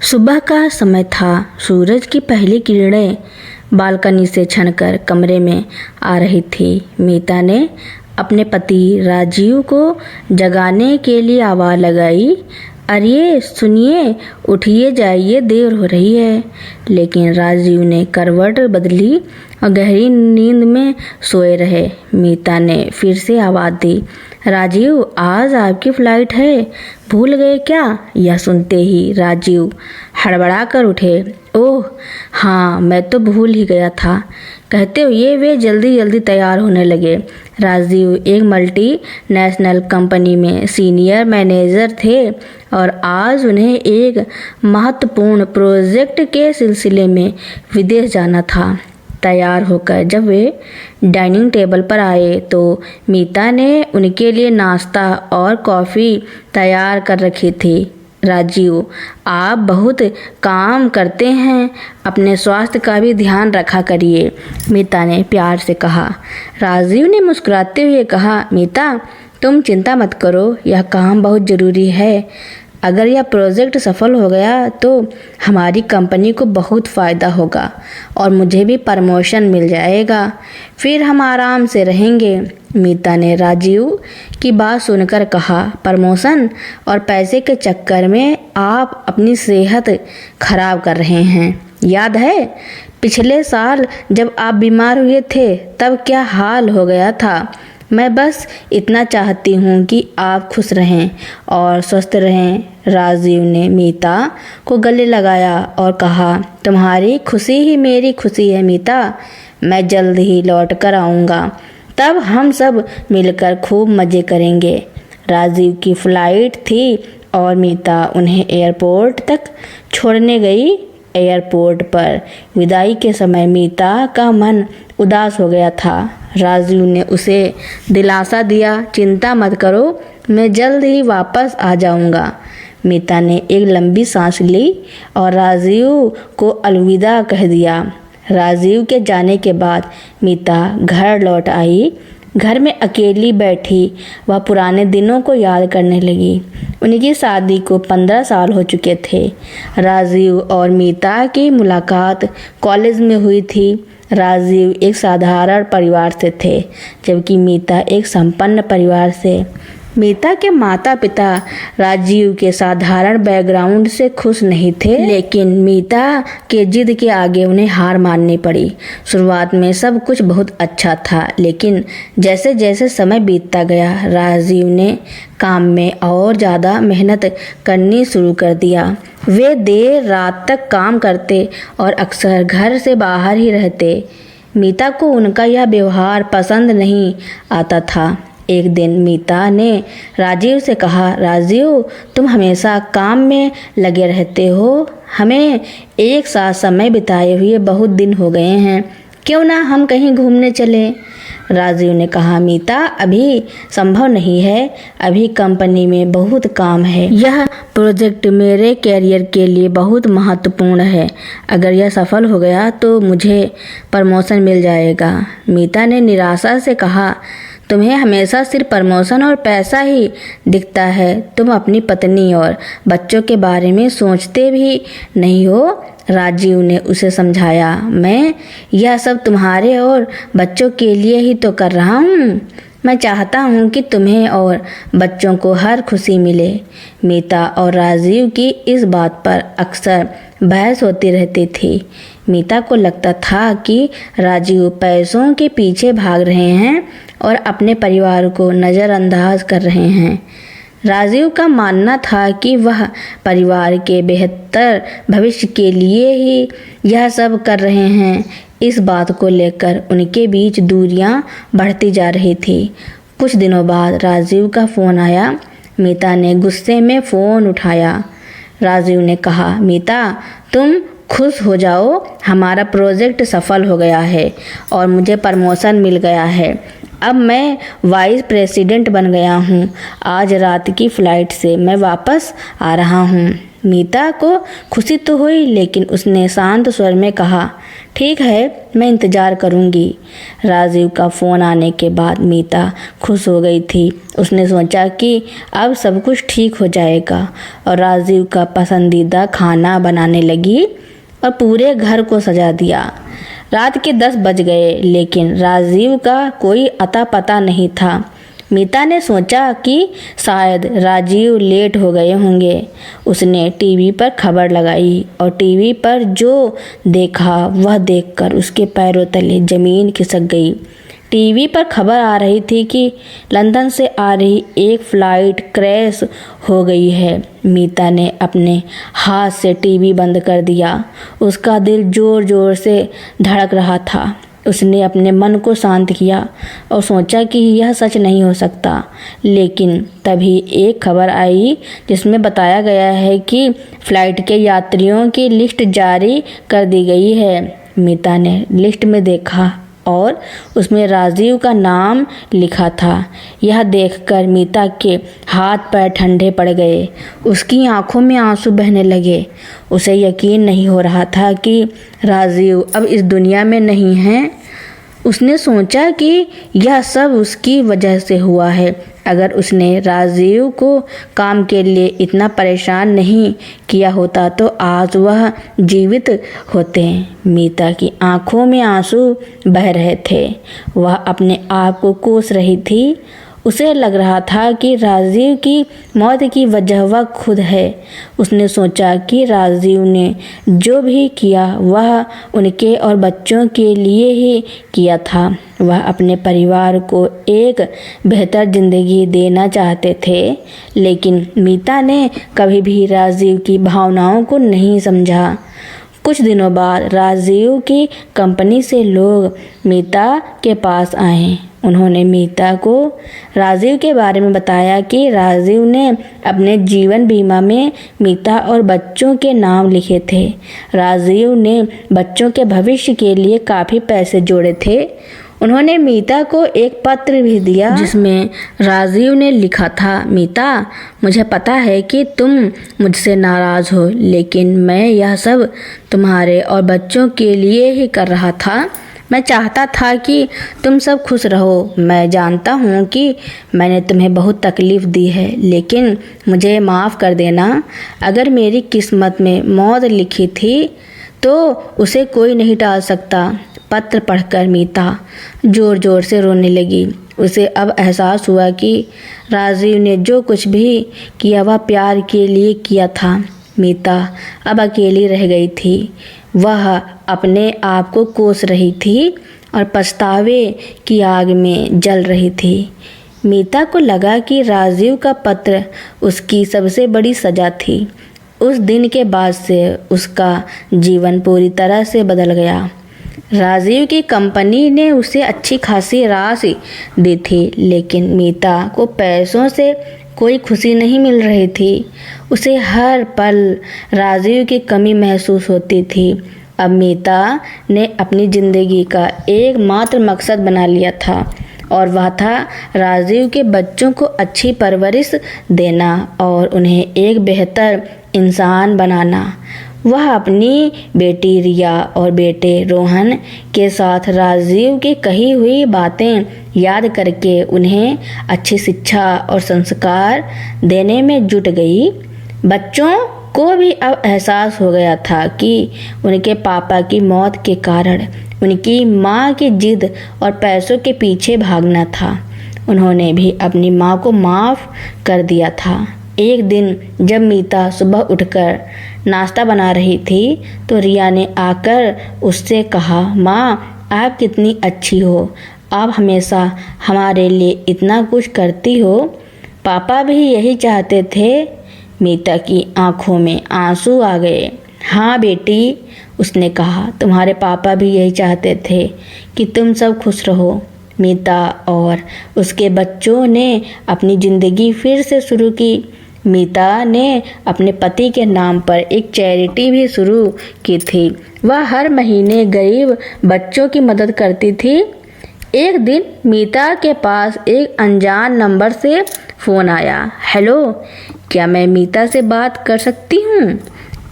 सुबह का समय था। सूरज की पहली किरणें बालकनी से छनकर कमरे में आ रही थी। मीता ने अपने पति राजीव को जगाने के लिए आवाज़ लगाई, अरे सुनिए, उठिए, जाइए, देर हो रही है। लेकिन राजीव ने करवट बदली और गहरी नींद में सोए रहे। मीता ने फिर से आवाज़ दी, राजीव, आज आपकी फ्लाइट है, भूल गए क्या? यह सुनते ही राजीव हड़बड़ा कर उठे। ओह हाँ, मैं तो भूल ही गया था। कहते हुए वे जल्दी जल्दी तैयार होने लगे। राजीव एक मल्टी नेशनल कंपनी में सीनियर मैनेजर थे और आज उन्हें एक महत्वपूर्ण प्रोजेक्ट के सिलसिले में विदेश जाना था। तैयार होकर जब वे डाइनिंग टेबल पर आए तो मीता ने उनके लिए नाश्ता और कॉफ़ी तैयार कर रखी थी। राजीव, आप बहुत काम करते हैं, अपने स्वास्थ्य का भी ध्यान रखा करिए, मीता ने प्यार से कहा। राजीव ने मुस्कुराते हुए कहा, मीता, तुम चिंता मत करो, यह काम बहुत ज़रूरी है। अगर यह प्रोजेक्ट सफल हो गया तो हमारी कंपनी को बहुत फ़ायदा होगा और मुझे भी प्रमोशन मिल जाएगा, फिर हम आराम से रहेंगे। मीता ने राजीव की बात सुनकर कहा, प्रमोशन और पैसे के चक्कर में आप अपनी सेहत खराब कर रहे हैं। याद है पिछले साल जब आप बीमार हुए थे तब क्या हाल हो गया था? मैं बस इतना चाहती हूँ कि आप खुश रहें और स्वस्थ रहें। राजीव ने मीता को गले लगाया और कहा, तुम्हारी खुशी ही मेरी खुशी है मीता, मैं जल्द ही लौट कर आऊँगा, तब हम सब मिलकर खूब मज़े करेंगे। राजीव की फ़्लाइट थी और मीता उन्हें एयरपोर्ट तक छोड़ने गई। एयरपोर्ट पर विदाई के समय मीता का मन उदास हो गया था। राजीव ने उसे दिलासा दिया, चिंता मत करो, मैं जल्द ही वापस आ जाऊंगा। मीता ने एक लंबी सांस ली और राजीव को अलविदा कह दिया। राजीव के जाने के बाद मीता घर लौट आई। घर में अकेली बैठी वह पुराने दिनों को याद करने लगी। उनकी शादी को 15 साल हो चुके थे। राजीव और मीता की मुलाकात कॉलेज में हुई थी। राजीव एक साधारण परिवार से थे जबकि मीता एक संपन्न परिवार से। मीता के माता पिता राजीव के साधारण बैकग्राउंड से खुश नहीं थे, लेकिन मीता के जिद के आगे उन्हें हार माननी पड़ी। शुरुआत में सब कुछ बहुत अच्छा था, लेकिन जैसे जैसे समय बीतता गया राजीव ने काम में और ज़्यादा मेहनत करनी शुरू कर दिया। वे देर रात तक काम करते और अक्सर घर से बाहर ही रहते। मीता को उनका यह व्यवहार पसंद नहीं आता था। एक दिन मीता ने राजीव से कहा, राजीव, तुम हमेशा काम में लगे रहते हो, हमें एक साथ समय बिताए हुए बहुत दिन हो गए हैं, क्यों ना हम कहीं घूमने चलें? राजीव ने कहा, मीता, अभी संभव नहीं है, अभी कंपनी में बहुत काम है। यह प्रोजेक्ट मेरे कैरियर के लिए बहुत महत्वपूर्ण है। अगर यह सफल हो गया तो मुझे प्रमोशन मिल जाएगा। मीता ने निराशा से कहा, तुम्हें हमेशा सिर्फ प्रमोशन और पैसा ही दिखता है, तुम अपनी पत्नी और बच्चों के बारे में सोचते भी नहीं हो। राजीव ने उसे समझाया, मैं यह सब तुम्हारे और बच्चों के लिए ही तो कर रहा हूँ। मैं चाहता हूँ कि तुम्हें और बच्चों को हर खुशी मिले। मीता और राजीव की इस बात पर अक्सर बहस होती रहती थी। मीता को लगता था कि राजीव पैसों के पीछे भाग रहे हैं और अपने परिवार को नज़रअंदाज कर रहे हैं। राजीव का मानना था कि वह परिवार के बेहतर भविष्य के लिए ही यह सब कर रहे हैं। इस बात को लेकर उनके बीच दूरियां बढ़ती जा रही थी। कुछ दिनों बाद राजीव का फ़ोन आया। मीता ने गुस्से में फ़ोन उठाया। राजीव ने कहा, मीता, तुम खुश हो जाओ, हमारा प्रोजेक्ट सफल हो गया है और मुझे प्रमोशन मिल गया है। अब मैं वाइस प्रेसिडेंट बन गया हूँ। आज रात की फ़्लाइट से मैं वापस आ रहा हूँ। मीता को खुशी तो हुई, लेकिन उसने शांत स्वर में कहा, ठीक है, मैं इंतज़ार करूँगी। राजीव का फ़ोन आने के बाद मीता खुश हो गई थी। उसने सोचा कि अब सब कुछ ठीक हो जाएगा और राजीव का पसंदीदा खाना बनाने लगी और पूरे घर को सजा दिया। रात के 10 बज गए लेकिन राजीव का कोई अता पता नहीं था। मीता ने सोचा कि शायद राजीव लेट हो गए होंगे। उसने टीवी पर खबर लगाई और टीवी पर जो देखा वह देखकर उसके पैरों तले ज़मीन खिसक गई। टीवी पर खबर आ रही थी कि लंदन से आ रही एक फ़्लाइट क्रैश हो गई है। मीता ने अपने हाथ से टीवी बंद कर दिया। उसका दिल ज़ोर ज़ोर से धड़क रहा था। उसने अपने मन को शांत किया और सोचा कि यह सच नहीं हो सकता। लेकिन तभी एक खबर आई जिसमें बताया गया है कि फ़्लाइट के यात्रियों की लिस्ट जारी कर दी गई है। मीता ने लिस्ट में देखा और उसमें राजीव का नाम लिखा था। यह देखकर मीता के हाथ पैर ठंडे पड़ गए। उसकी आंखों में आंसू बहने लगे। उसे यकीन नहीं हो रहा था कि राजीव अब इस दुनिया में नहीं है। उसने सोचा कि यह सब उसकी वजह से हुआ है। अगर उसने राजीव को काम के लिए इतना परेशान नहीं किया होता तो आज वह जीवित होते। मीता की आंखों में आंसू बह रहे थे। वह अपने आप को कोस रही थी। उसे लग रहा था कि राजीव की मौत की वजह वह खुद है। उसने सोचा कि राजीव ने जो भी किया वह उनके और बच्चों के लिए ही किया था। वह अपने परिवार को एक बेहतर ज़िंदगी देना चाहते थे, लेकिन मीता ने कभी भी राजीव की भावनाओं को नहीं समझा। कुछ दिनों बाद राजीव की कंपनी से लोग मीता के पास आए। उन्होंने मीता को राजीव के बारे में बताया कि राजीव ने अपने जीवन बीमा में मीता और बच्चों के नाम लिखे थे। राजीव ने बच्चों के भविष्य के लिए काफ़ी पैसे जोड़े थे। उन्होंने मीता को एक पत्र भी दिया जिसमें राजीव ने लिखा था, मीता, मुझे पता है कि तुम मुझसे नाराज़ हो, लेकिन मैं यह सब तुम्हारे और बच्चों के लिए ही कर रहा था। मैं चाहता था कि तुम सब खुश रहो। मैं जानता हूँ कि मैंने तुम्हें बहुत तकलीफ़ दी है, लेकिन मुझे माफ़ कर देना। अगर मेरी किस्मत में मौत लिखी थी तो उसे कोई नहीं टाल सकता। पत्र पढ़कर मीता ज़ोर ज़ोर से रोने लगी। उसे अब एहसास हुआ कि राजीव ने जो कुछ भी किया वह प्यार के लिए किया था। मीता अब अकेली रह गई थी। वह अपने आप को कोस रही थी और पछतावे की आग में जल रही थी। मीता को लगा कि राजीव का पत्र उसकी सबसे बड़ी सज़ा थी। उस दिन के बाद से उसका जीवन पूरी तरह से बदल गया। राजीव की कंपनी ने उसे अच्छी खासी राशि दी थी, लेकिन मीता को पैसों से कोई खुशी नहीं मिल रही थी। उसे हर पल राजीव की कमी महसूस होती थी। अब मीता ने अपनी ज़िंदगी का एकमात्र मकसद बना लिया था और वह था राजीव के बच्चों को अच्छी परवरिश देना और उन्हें एक बेहतर इंसान बनाना। वह अपनी बेटी रिया और बेटे रोहन के साथ राजीव की कही हुई बातें याद करके उन्हें अच्छी शिक्षा और संस्कार देने में जुट गई। बच्चों को भी अब एहसास हो गया था कि उनके पापा की मौत के कारण उनकी माँ की जिद और पैसों के पीछे भागना था। उन्होंने भी अपनी माँ को माफ़ कर दिया था। एक दिन जब मीता सुबह उठकर नाश्ता बना रही थी तो रिया ने आकर उससे कहा, माँ, आप कितनी अच्छी हो। आप हमेशा हमारे लिए इतना कुछ करती हो। पापा भी यही चाहते थे। मीता की आंखों में आंसू आ गए। हाँ बेटी, उसने कहा, तुम्हारे पापा भी यही चाहते थे कि तुम सब खुश रहो। मीता और उसके बच्चों ने अपनी ज़िंदगी फिर से शुरू की। मीता ने अपने पति के नाम पर एक चैरिटी भी शुरू की थी। वह हर महीने गरीब बच्चों की मदद करती थी। एक दिन मीता के पास एक अनजान नंबर से फ़ोन आया। हेलो, क्या मैं मीता से बात कर सकती हूँ?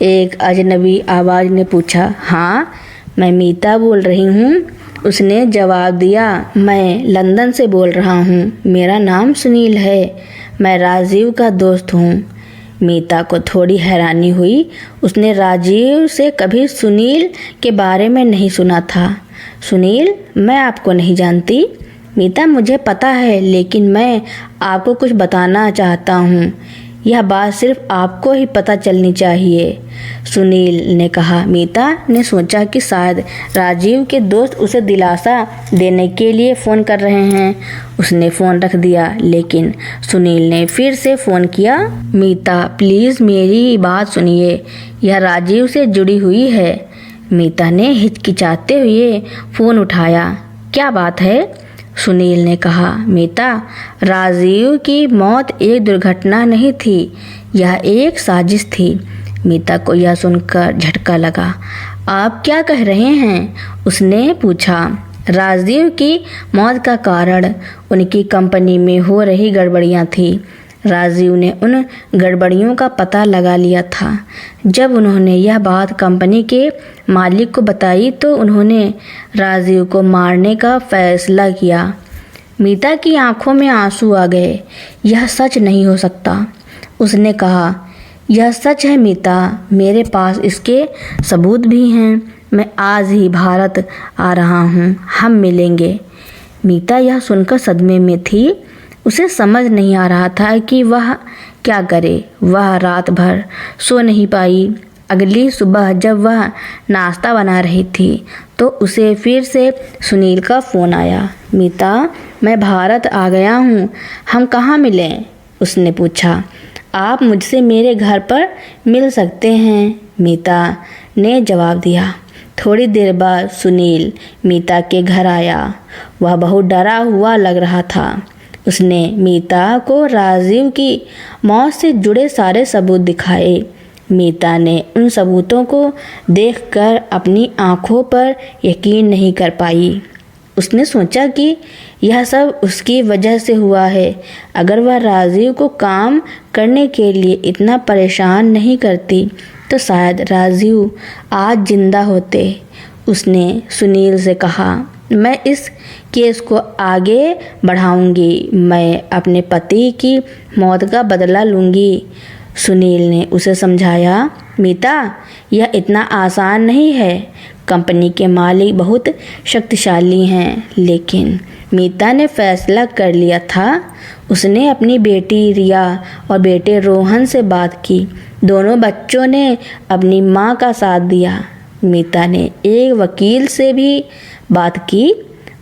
एक अजनबी आवाज़ ने पूछा। हाँ, मैं मीता बोल रही हूँ, उसने जवाब दिया। मैं लंदन से बोल रहा हूँ, मेरा नाम सुनील है, मैं राजीव का दोस्त हूँ। मीता को थोड़ी हैरानी हुई, उसने राजीव से कभी सुनील के बारे में नहीं सुना था। सुनील, मैं आपको नहीं जानती। मीता, मुझे पता है, लेकिन मैं आपको कुछ बताना चाहता हूँ, यह बात सिर्फ आपको ही पता चलनी चाहिए, सुनील ने कहा। मीता ने सोचा कि शायद राजीव के दोस्त उसे दिलासा देने के लिए फ़ोन कर रहे हैं। उसने फ़ोन रख दिया, लेकिन सुनील ने फिर से फ़ोन किया। मीता, प्लीज़ मेरी बात सुनिए, यह राजीव से जुड़ी हुई है। मीता ने हिचकिचाते हुए फ़ोन उठाया। क्या बात है? सुनील ने कहा। मीता, राजीव की मौत एक दुर्घटना नहीं थी, यह एक साजिश थी। मीता को यह सुनकर झटका लगा। आप क्या कह रहे हैं? उसने पूछा। राजीव की मौत का कारण उनकी कंपनी में हो रही गड़बड़ियां थी। राजीव ने उन गड़बड़ियों का पता लगा लिया था। जब उन्होंने यह बात कंपनी के मालिक को बताई तो उन्होंने राजीव को मारने का फैसला किया। मीता की आंखों में आंसू आ गए। यह सच नहीं हो सकता, उसने कहा। यह सच है मीता, मेरे पास इसके सबूत भी हैं। मैं आज ही भारत आ रहा हूँ, हम मिलेंगे। मीता यह सुनकर सदमे में थी। उसे समझ नहीं आ रहा था कि वह क्या करे। वह रात भर सो नहीं पाई। अगली सुबह जब वह नाश्ता बना रही थी तो उसे फिर से सुनील का फ़ोन आया। मीता, मैं भारत आ गया हूँ, हम कहाँ मिलें? उसने पूछा। आप मुझसे मेरे घर पर मिल सकते हैं, मीता ने जवाब दिया। थोड़ी देर बाद सुनील मीता के घर आया। वह बहुत डरा हुआ लग रहा था। उसने मीता को राजीव की मौत से जुड़े सारे सबूत दिखाए। मीता ने उन सबूतों को देखकर अपनी आंखों पर यकीन नहीं कर पाई। उसने सोचा कि यह सब उसकी वजह से हुआ है। अगर वह राजीव को काम करने के लिए इतना परेशान नहीं करती तो शायद राजीव आज जिंदा होते। उसने सुनील से कहा, मैं इस केस को आगे बढ़ाऊंगी, मैं अपने पति की मौत का बदला लूंगी। सुनील ने उसे समझाया। मीता, यह इतना आसान नहीं है। कंपनी के मालिक बहुत शक्तिशाली हैं, लेकिन मीता ने फैसला कर लिया था। उसने अपनी बेटी रिया और बेटे रोहन से बात की। दोनों बच्चों ने अपनी मां का साथ दिया। मीता ने एक वकील से भी बात की।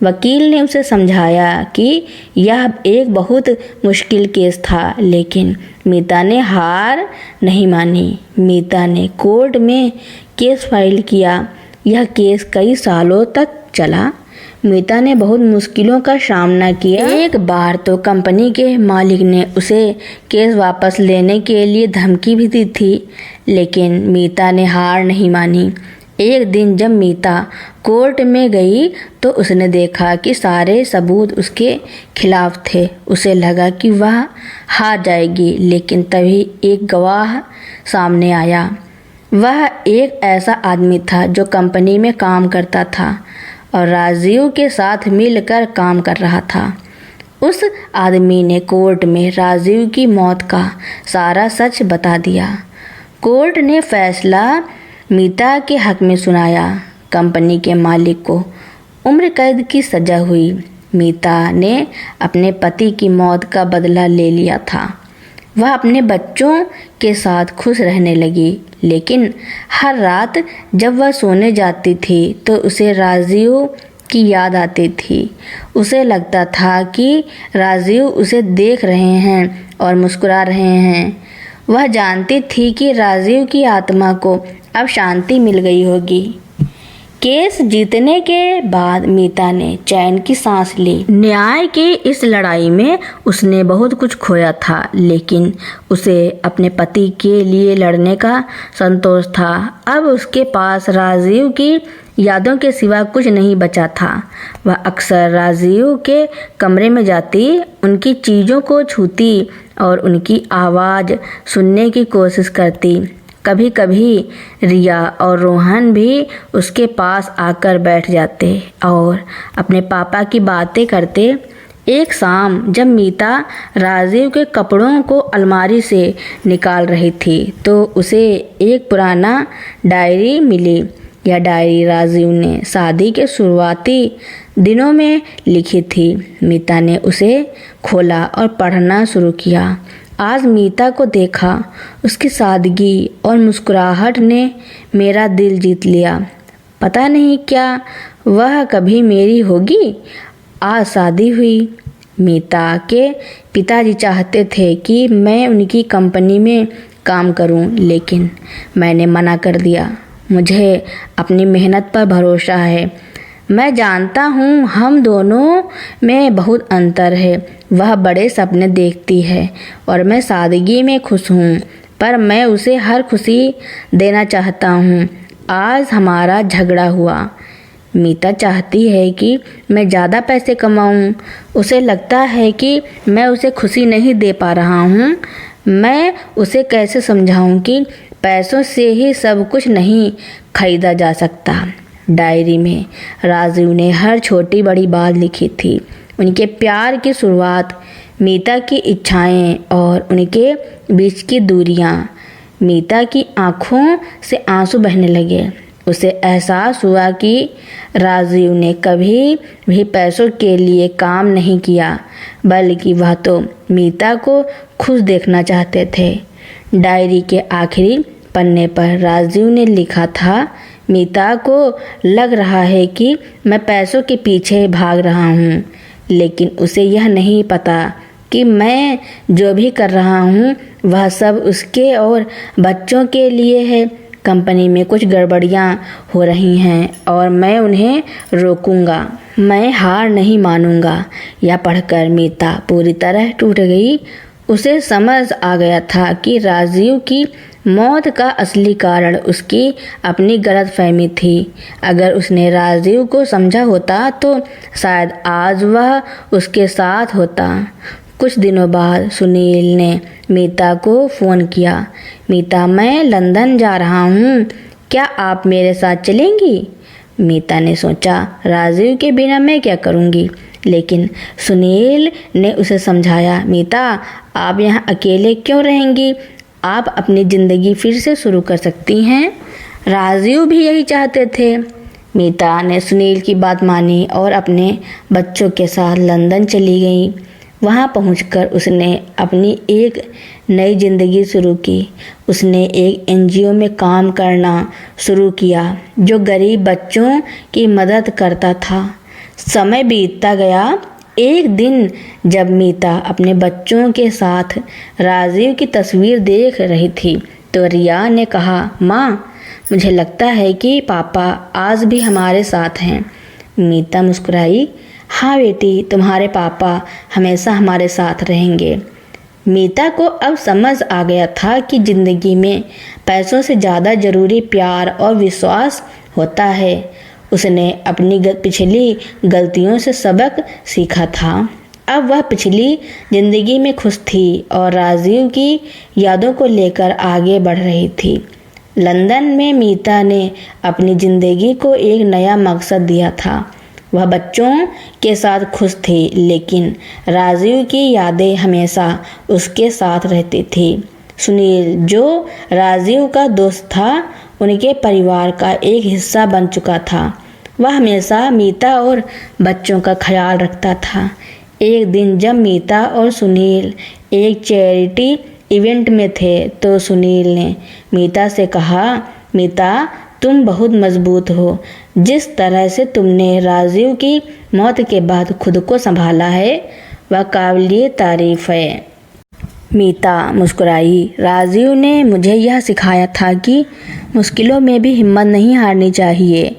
वकील ने उसे समझाया कि यह एक बहुत मुश्किल केस था, लेकिन मीता ने हार नहीं मानी। मीता ने कोर्ट में केस फाइल किया। यह केस कई सालों तक चला। मीता ने बहुत मुश्किलों का सामना किया। एक बार तो कंपनी के मालिक ने उसे केस वापस लेने के लिए धमकी भी दी थी, लेकिन मीता ने हार नहीं मानी। एक दिन जब मीता कोर्ट में गई तो उसने देखा कि सारे सबूत उसके खिलाफ थे। उसे लगा कि वह हार जाएगी, लेकिन तभी एक गवाह सामने आया। वह एक ऐसा आदमी था जो कंपनी में काम करता था और राजीव के साथ मिलकर काम कर रहा था। उस आदमी ने कोर्ट में राजीव की मौत का सारा सच बता दिया। कोर्ट ने फैसला मीता के हक में सुनाया। कंपनी के मालिक को उम्र कैद की सजा हुई। मीता ने अपने पति की मौत का बदला ले लिया था। वह अपने बच्चों के साथ खुश रहने लगी, लेकिन हर रात जब वह सोने जाती थी तो उसे राजीव की याद आती थी। उसे लगता था कि राजीव उसे देख रहे हैं और मुस्कुरा रहे हैं। वह जानती थी कि राजीव की आत्मा को अब शांति मिल गई होगी। केस जीतने के बाद मीता ने चैन की सांस ली। न्याय की इस लड़ाई में उसने बहुत कुछ खोया था, लेकिन उसे अपने पति के लिए लड़ने का संतोष था। अब उसके पास राजीव की यादों के सिवा कुछ नहीं बचा था। वह अक्सर राजीव के कमरे में जाती, उनकी चीज़ों को छूती और उनकी आवाज़ सुनने की कोशिश करती। कभी कभी रिया और रोहन भी उसके पास आकर बैठ जाते और अपने पापा की बातें करते। एक शाम जब मीता राजीव के कपड़ों को अलमारी से निकाल रही थी तो उसे एक पुराना डायरी मिली। यह डायरी राजीव ने शादी के शुरुआती दिनों में लिखी थी। मीता ने उसे खोला और पढ़ना शुरू किया। आज मीता को देखा, उसकी सादगी और मुस्कुराहट ने मेरा दिल जीत लिया। पता नहीं क्या वह कभी मेरी होगी। आज शादी हुई। मीता के पिताजी चाहते थे कि मैं उनकी कंपनी में काम करूं, लेकिन मैंने मना कर दिया। मुझे अपनी मेहनत पर भरोसा है। मैं जानता हूँ हम दोनों में बहुत अंतर है। वह बड़े सपने देखती है और मैं सादगी में खुश हूँ, पर मैं उसे हर खुशी देना चाहता हूँ। आज हमारा झगड़ा हुआ। मीता चाहती है कि मैं ज़्यादा पैसे कमाऊँ। उसे लगता है कि मैं उसे खुशी नहीं दे पा रहा हूँ। मैं उसे कैसे समझाऊँ कि पैसों से ही सब कुछ नहीं खरीदा जा सकता। डायरी में राजीव ने हर छोटी बड़ी बात लिखी थी। उनके प्यार की शुरुआत, मीता की इच्छाएं और उनके बीच की दूरियां। मीता की आंखों से आंसू बहने लगे। उसे एहसास हुआ कि राजीव ने कभी भी पैसों के लिए काम नहीं किया, बल्कि वह तो मीता को खुश देखना चाहते थे। डायरी के आखिरी पन्ने पर राजीव ने लिखा था, मीता को लग रहा है कि मैं पैसों के पीछे भाग रहा हूँ, लेकिन उसे यह नहीं पता कि मैं जो भी कर रहा हूँ वह सब उसके और बच्चों के लिए है। कंपनी में कुछ गड़बड़ियाँ हो रही हैं और मैं उन्हें रोकूंगा। मैं हार नहीं मानूंगा। यह पढ़कर मीता पूरी तरह टूट गई। उसे समझ आ गया था कि राजीव की मौत का असली कारण उसकी अपनी गलतफहमी थी। अगर उसने राजीव को समझा होता तो शायद आज वह उसके साथ होता। कुछ दिनों बाद सुनील ने मीता को फ़ोन किया। मीता, मैं लंदन जा रहा हूँ, क्या आप मेरे साथ चलेंगी? मीता ने सोचा, राजीव के बिना मैं क्या करूँगी, लेकिन सुनील ने उसे समझाया, मीता आप यहाँ अकेले क्यों रहेंगी? आप अपनी ज़िंदगी फिर से शुरू कर सकती हैं। राजीव भी यही चाहते थे। मीता ने सुनील की बात मानी और अपने बच्चों के साथ लंदन चली गई। वहाँ पहुंचकर उसने अपनी एक नई ज़िंदगी शुरू की। उसने एक एनजीओ में काम करना शुरू किया जो गरीब बच्चों की मदद करता था। समय बीतता गया। एक दिन जब मीता अपने बच्चों के साथ राजीव की तस्वीर देख रही थी तो रिया ने कहा, माँ, मुझे लगता है कि पापा आज भी हमारे साथ हैं। मीता मुस्कुराई, हाँ बेटी, तुम्हारे पापा हमेशा हमारे साथ रहेंगे। मीता को अब समझ आ गया था कि ज़िंदगी में पैसों से ज़्यादा ज़रूरी प्यार और विश्वास होता है। उसने अपनी पिछली गलतियों से सबक सीखा था। अब वह पिछली ज़िंदगी में खुश थी और राजीव की यादों को लेकर आगे बढ़ रही थी। लंदन में मीता ने अपनी ज़िंदगी को एक नया मकसद दिया था। वह बच्चों के साथ खुश थी, लेकिन राजीव की यादें हमेशा उसके साथ रहती थी। सुनील, जो राजीव का दोस्त था, उनके परिवार का एक हिस्सा बन चुका था। वह हमेशा मीता और बच्चों का ख्याल रखता था। एक दिन जब मीता और सुनील एक चैरिटी इवेंट में थे तो सुनील ने मीता से कहा, मीता, तुम बहुत मजबूत हो। जिस तरह से तुमने राजीव की मौत के बाद खुद को संभाला है वह काबिल तारीफ है। मीता मुस्कुराई। राजीव ने मुझे यह सिखाया था कि मुश्किलों में भी हिम्मत नहीं हारनी चाहिए।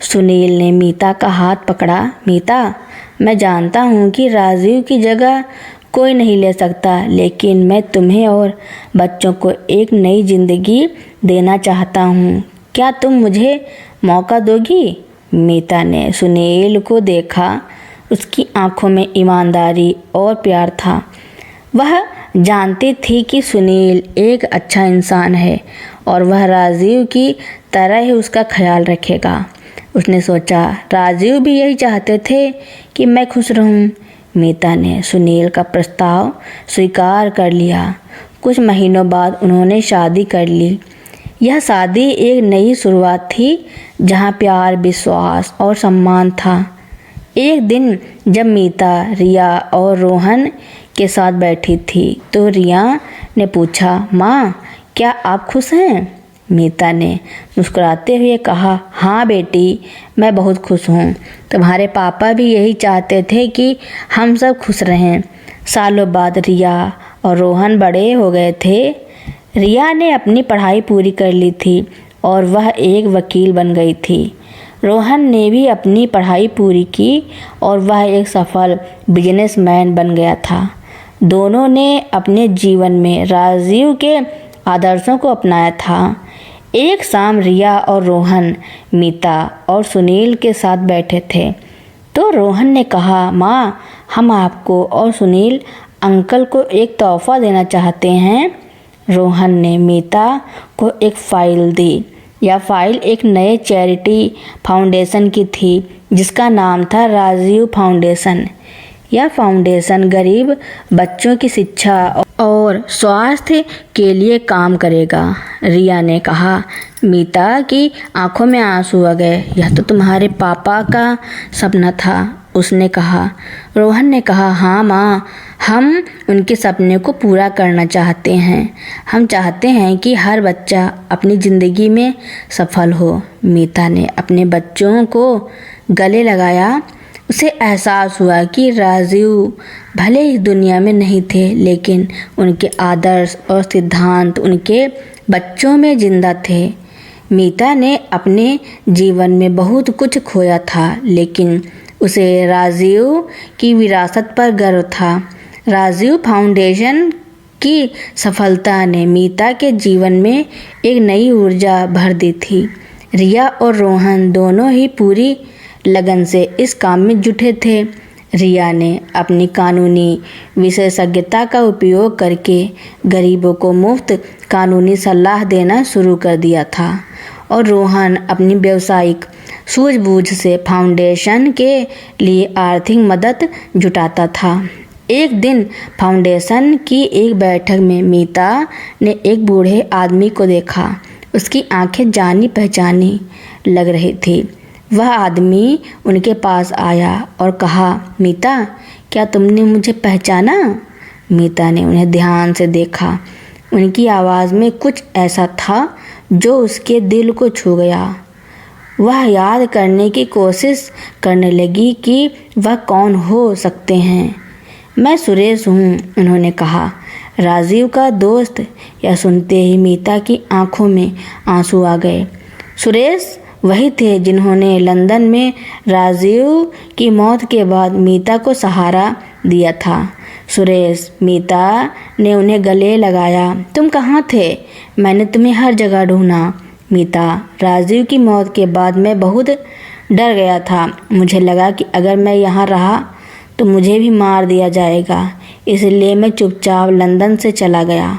सुनील ने मीता का हाथ पकड़ा। मीता, मैं जानता हूँ कि राजीव की जगह कोई नहीं ले सकता, लेकिन मैं तुम्हें और बच्चों को एक नई ज़िंदगी देना चाहता हूँ। क्या तुम मुझे मौका दोगी? मीता ने सुनील को देखा। उसकी आंखों में ईमानदारी और प्यार था। वह जानती थी कि सुनील एक अच्छा इंसान है और वह राजीव की तरह ही उसका ख्याल रखेगा। उसने सोचा राजीव भी यही चाहते थे कि मैं खुश रहूं। मीता ने सुनील का प्रस्ताव स्वीकार कर लिया। कुछ महीनों बाद उन्होंने शादी कर ली। यह शादी एक नई शुरुआत थी जहां प्यार, विश्वास और सम्मान था। एक दिन जब मीता रिया और रोहन के साथ बैठी थी तो रिया ने पूछा, माँ क्या आप खुश हैं? मीता ने मुस्कुराते हुए कहा, हाँ बेटी, मैं बहुत खुश हूँ। तुम्हारे पापा भी यही चाहते थे कि हम सब खुश रहें। सालों बाद रिया और रोहन बड़े हो गए थे। रिया ने अपनी पढ़ाई पूरी कर ली थी और वह एक वकील बन गई थी। रोहन ने भी अपनी पढ़ाई पूरी की और वह एक सफल बिजनेसमैन बन गया था। दोनों ने अपने जीवन में राजीव के आदर्शों को अपनाया था। एक शाम रिया और रोहन मीता और सुनील के साथ बैठे थे तो रोहन ने कहा, माँ हम आपको और सुनील अंकल को एक तोहफा देना चाहते हैं। रोहन ने मीता को एक फाइल दी। यह फाइल एक नए चैरिटी फाउंडेशन की थी जिसका नाम था राजीव फाउंडेशन। यह फाउंडेशन गरीब बच्चों की शिक्षा और स्वास्थ्य के लिए काम करेगा। रिया ने कहा। मीता की आंखों में आंसू आ गए। यह तो तुम्हारे पापा का सपना था, उसने कहा। रोहन ने कहा, हाँ माँ, हम उनके सपने को पूरा करना चाहते हैं। हम चाहते हैं कि हर बच्चा अपनी ज़िंदगी में सफल हो। मीता ने अपने बच्चों को गले लगाया। उसे एहसास हुआ कि राजीव भले ही दुनिया में नहीं थे, लेकिन उनके आदर्श और सिद्धांत उनके बच्चों में जिंदा थे। मीता ने अपने जीवन में बहुत कुछ खोया था, लेकिन उसे राजीव की विरासत पर गर्व था। राजीव फाउंडेशन की सफलता ने मीता के जीवन में एक नई ऊर्जा भर दी थी। रिया और रोहन दोनों ही पूरी लगन से इस काम में जुटे थे। रिया ने अपनी कानूनी विशेषज्ञता का उपयोग करके गरीबों को मुफ्त कानूनी सलाह देना शुरू कर दिया था और रोहन अपनी व्यावसायिक सूझबूझ से फाउंडेशन के लिए आर्थिक मदद जुटाता था। एक दिन फाउंडेशन की एक बैठक में मीता ने एक बूढ़े आदमी को देखा। उसकी आंखें जानी पहचानी लग रही थी। वह आदमी उनके पास आया और कहा, मीता क्या तुमने मुझे पहचाना? मीता ने उन्हें ध्यान से देखा। उनकी आवाज़ में कुछ ऐसा था जो उसके दिल को छू गया। वह याद करने की कोशिश करने लगी कि वह कौन हो सकते हैं। मैं सुरेश हूँ, उन्होंने कहा, राजीव का दोस्त। यह सुनते ही मीता की आंखों में आंसू आ गए। सुरेश वही थे जिन्होंने लंदन में राजीव की मौत के बाद मीता को सहारा दिया था। सुरेश, मीता ने उन्हें गले लगाया। तुम कहाँ थे? मैंने तुम्हें हर जगह ढूंढा। मीता, राजीव की मौत के बाद मैं बहुत डर गया था। मुझे लगा कि अगर मैं यहाँ रहा तो मुझे भी मार दिया जाएगा, इसलिए मैं चुपचाप लंदन से चला गया।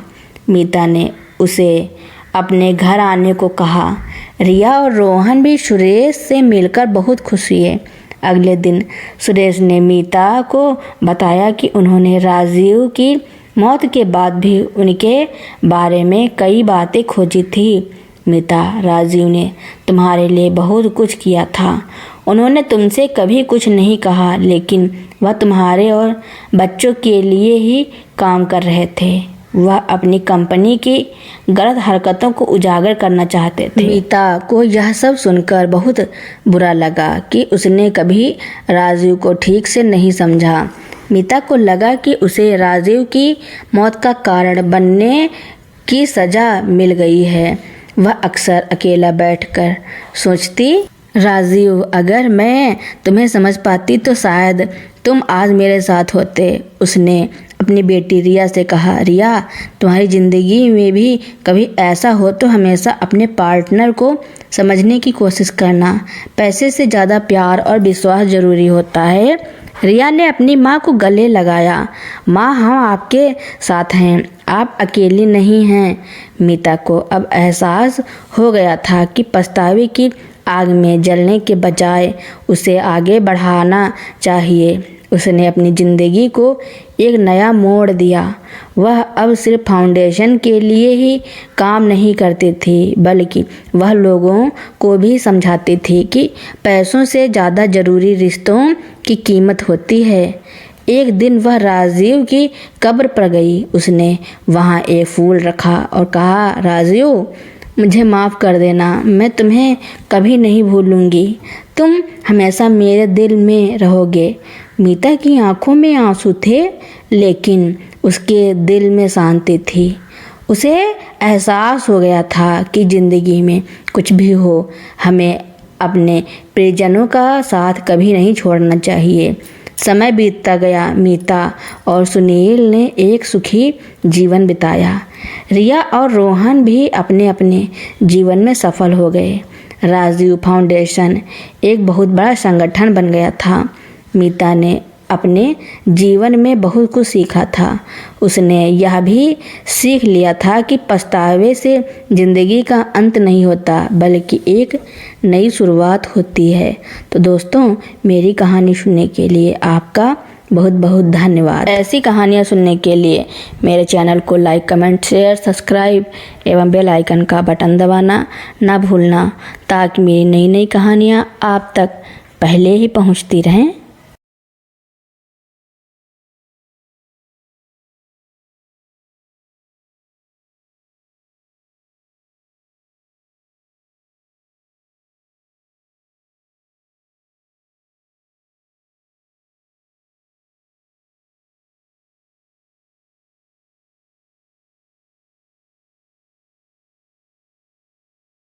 मीता ने उसे अपने घर आने को कहा। रिया और रोहन भी सुरेश से मिलकर बहुत खुश हुए। अगले दिन सुरेश ने मीता को बताया कि उन्होंने राजीव की मौत के बाद भी उनके बारे में कई बातें खोजी थी। मीता, राजीव ने तुम्हारे लिए बहुत कुछ किया था। उन्होंने तुमसे कभी कुछ नहीं कहा, लेकिन वह तुम्हारे और बच्चों के लिए ही काम कर रहे थे। वह अपनी कंपनी की गलत हरकतों को उजागर करना चाहते थे। मीता को यह सब सुनकर बहुत बुरा लगा कि उसने कभी राजीव को ठीक से नहीं समझा। मीता को लगा कि उसे राजीव की मौत का कारण बनने की सज़ा मिल गई है। वह अक्सर अकेला बैठकर सोचती, राजीव, अगर मैं तुम्हें समझ पाती तो शायद तुम आज मेरे साथ होते। उसने अपनी बेटी रिया से कहा, रिया, तुम्हारी ज़िंदगी में भी कभी ऐसा हो तो हमेशा अपने पार्टनर को समझने की कोशिश करना। पैसे से ज़्यादा प्यार और विश्वास ज़रूरी होता है। रिया ने अपनी माँ को गले लगाया। माँ, हम आपके साथ हैं, आप अकेली नहीं हैं। मीता को अब एहसास हो गया था कि पछतावे की आग में जलने के बजाय उसे आगे बढ़ाना चाहिए। उसने अपनी ज़िंदगी को एक नया मोड़ दिया। वह अब सिर्फ फाउंडेशन के लिए ही काम नहीं करती थी, बल्कि वह लोगों को भी समझाती थी कि पैसों से ज़्यादा ज़रूरी रिश्तों की कीमत होती है। एक दिन वह राजीव की कब्र पर गई। उसने वहाँ एक फूल रखा और कहा, राजीव, मुझे माफ़ कर देना, मैं तुम्हें कभी नहीं भूलूंगी, तुम हमेशा मेरे दिल में रहोगे। मीता की आंखों में आंसू थे, लेकिन उसके दिल में शांति थी। उसे एहसास हो गया था कि ज़िंदगी में कुछ भी हो, हमें अपने प्रियजनों का साथ कभी नहीं छोड़ना चाहिए। समय बीतता गया। मीता और सुनील ने एक सुखी जीवन बिताया। रिया और रोहन भी अपने अपने जीवन में सफल हो गए। राजीव फाउंडेशन एक बहुत बड़ा संगठन बन गया था। मीता ने अपने जीवन में बहुत कुछ सीखा था। उसने यह भी सीख लिया था कि पछतावे से ज़िंदगी का अंत नहीं होता, बल्कि एक नई शुरुआत होती है। तो दोस्तों, मेरी कहानी सुनने के लिए आपका बहुत बहुत धन्यवाद। ऐसी कहानियाँ सुनने के लिए मेरे चैनल को लाइक, कमेंट, शेयर, सब्सक्राइब एवं बेल आइकन का बटन दबाना ना भूलना, ताकि मेरी नई नई कहानियाँ आप तक पहले ही पहुँचती रहें।